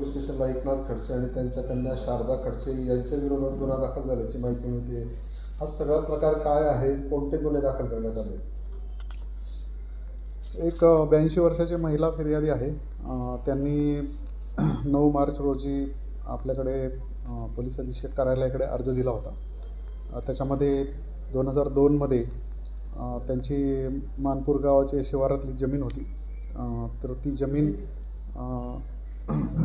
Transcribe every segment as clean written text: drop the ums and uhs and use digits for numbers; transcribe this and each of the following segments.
Police स्टेशनला एकनाथ खडसे आणि त्यांच्या कन्या शारदा खडसे यांच्या विरोधात गुन्हा दाखल झाल्याची माहिती मिळते. हा सगळा प्रकार काय आहे, कोणते गुन्हे दाखल करण्यात आले? एक 82 वर्षाची महिला फिर्यादी आहे. त्यांनी 9 मार्च रोजी आपल्याकडे पोलीस अधीक्षक कार्यालयाकडे अर्ज दिला होता. त्याच्यामध्ये 2002मध्ये त्यांची मानपूर गावाची शिवारातली जमीन होती. तर ती जमीन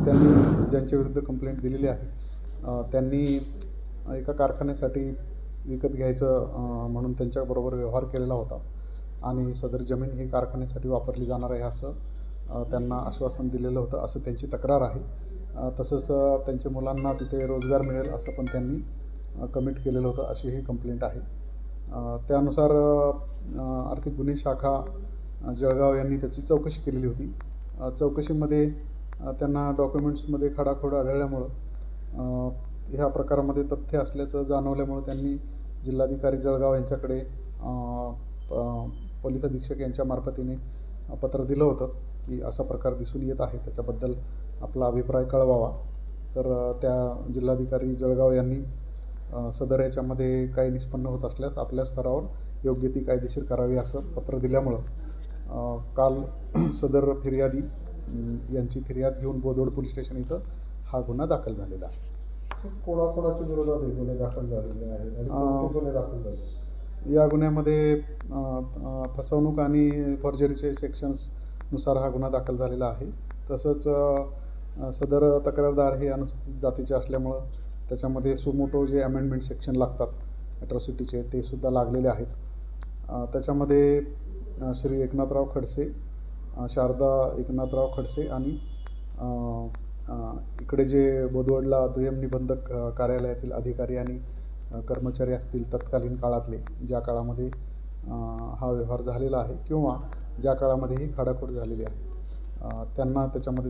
त्यांनी ज्यांच्या विरुद्ध कंप्लेंट दिलेली आहे त्यांनी एका कारखान्यासाठी विकत घ्यायचं म्हणून त्यांच्याबरोबर व्यवहार केलेला होता आणि सदर जमीन ही कारखान्यासाठी वापरली जाणार आहे असं त्यांना आश्वासन दिलेलं होतं, असं त्यांची तक्रार आहे. तसंच त्यांच्या मुलांना तिथे रोजगार मिळेल असं पण त्यांनी कमिट केलेलं होतं, अशी ही कंप्लेंट आहे. त्यानुसार आर्थिक गुन्हे शाखा जळगाव यांनी त्याची चौकशी केलेली होती. चौकशीमध्ये त्यांना डॉक्युमेंट्समध्ये खाडाखोड आढळल्यामुळं ह्या प्रकारामध्ये तथ्य असल्याचं जाणवल्यामुळं त्यांनी जिल्हाधिकारी जळगाव यांच्याकडे पोलीस अधीक्षक यांच्या मार्फतीने पत्र दिलं होतं की असा प्रकार दिसून येत आहे, त्याच्याबद्दल आपला अभिप्राय कळवावा. तर त्या जिल्हाधिकारी जळगाव यांनी सदर याच्यामध्ये काही निष्पन्न होत असल्यास आपल्या स्तरावर योग्य ती कायदेशीर करावी असं पत्र दिल्यामुळं काल सदर फिर्यादी यांची फिर्याद घेऊन बोदवड पोलीस स्टेशन इथं हा गुन्हा दाखल झालेला आहे. कोणाकोणाच्या विरोधात हे गुन्हे दाखल झालेले आहेत आणि कोणते गुन्हे दाखल झाले? या गुन्ह्यामध्ये फसवणूक आणि फॉर्जरीचे सेक्शन्सनुसार हा गुन्हा दाखल झालेला आहे. तसंच सदर तक्रारदार हे अनुसूचित जातीचे असल्यामुळं त्याच्यामध्ये सुमोटो जे अमेंडमेंट सेक्शन लागतात ॲट्रॉसिटीचे ते सुद्धा लागलेले आहेत. त्याच्यामध्ये श्री एकनाथराव खडसे, शारदा एकनाथराव खडसे आणि इकडे जे बोदवडला दुय्यम निबंधक कार्यालयातील अधिकारी आणि कर्मचारी असतील तत्कालीन काळातले, ज्या काळामध्ये हा व्यवहार झालेला आहे किंवा ज्या काळामध्ये ही खाडाखोड झालेली आहे,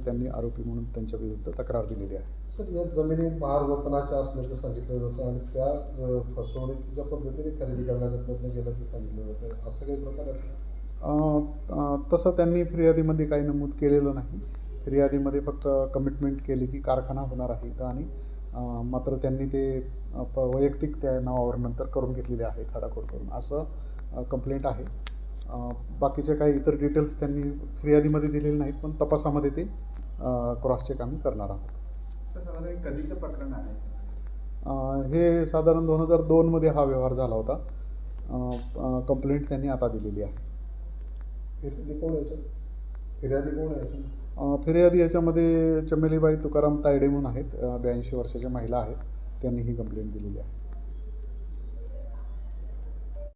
त्यांनी आरोपी म्हणून त्यांच्या विरुद्ध तक्रार दिलेली आहे. सर, या जमिनी महारवतनाच्या असल्याचं सांगितलं जातं आणि त्या फसवणुकीच्या पद्धतीने खरेदी करण्याचा प्रयत्न केल्याचं सांगितलं जातं, असं काही प्रकार असेल? तसं त्यांनी फिर्यादीमध्ये काही नमूद केलेलं नाही. फिर्यादीमध्ये फक्त कमिटमेंट केली की कारखाना होणार आहे इथं आणि मात्र त्यांनी ते वैयक्तिक त्या नावावर नंतर करून घेतलेले आहे, खाडाखोड करून, असं कंप्लेंट आहे. बाकीचे काही इतर डिटेल्स त्यांनी फिर्यादीमध्ये दिलेले नाहीत, पण तपासामध्ये ते क्रॉस चेक आम्ही करणार आहोत. साधारण कधीचं प्रकरण आहे सर? हे साधारण 2002मध्ये हा व्यवहार झाला होता. कंप्लेंट त्यांनी आता दिलेली आहे. फिर्यादी कोण आहे? फिर्यादी याच्यामध्ये चमेलीबाई तुकाराम तायडे म्हणून आहेत, 82 वर्षाच्या महिला आहेत, त्यांनी ही कंप्लेंट दिलेली आहे.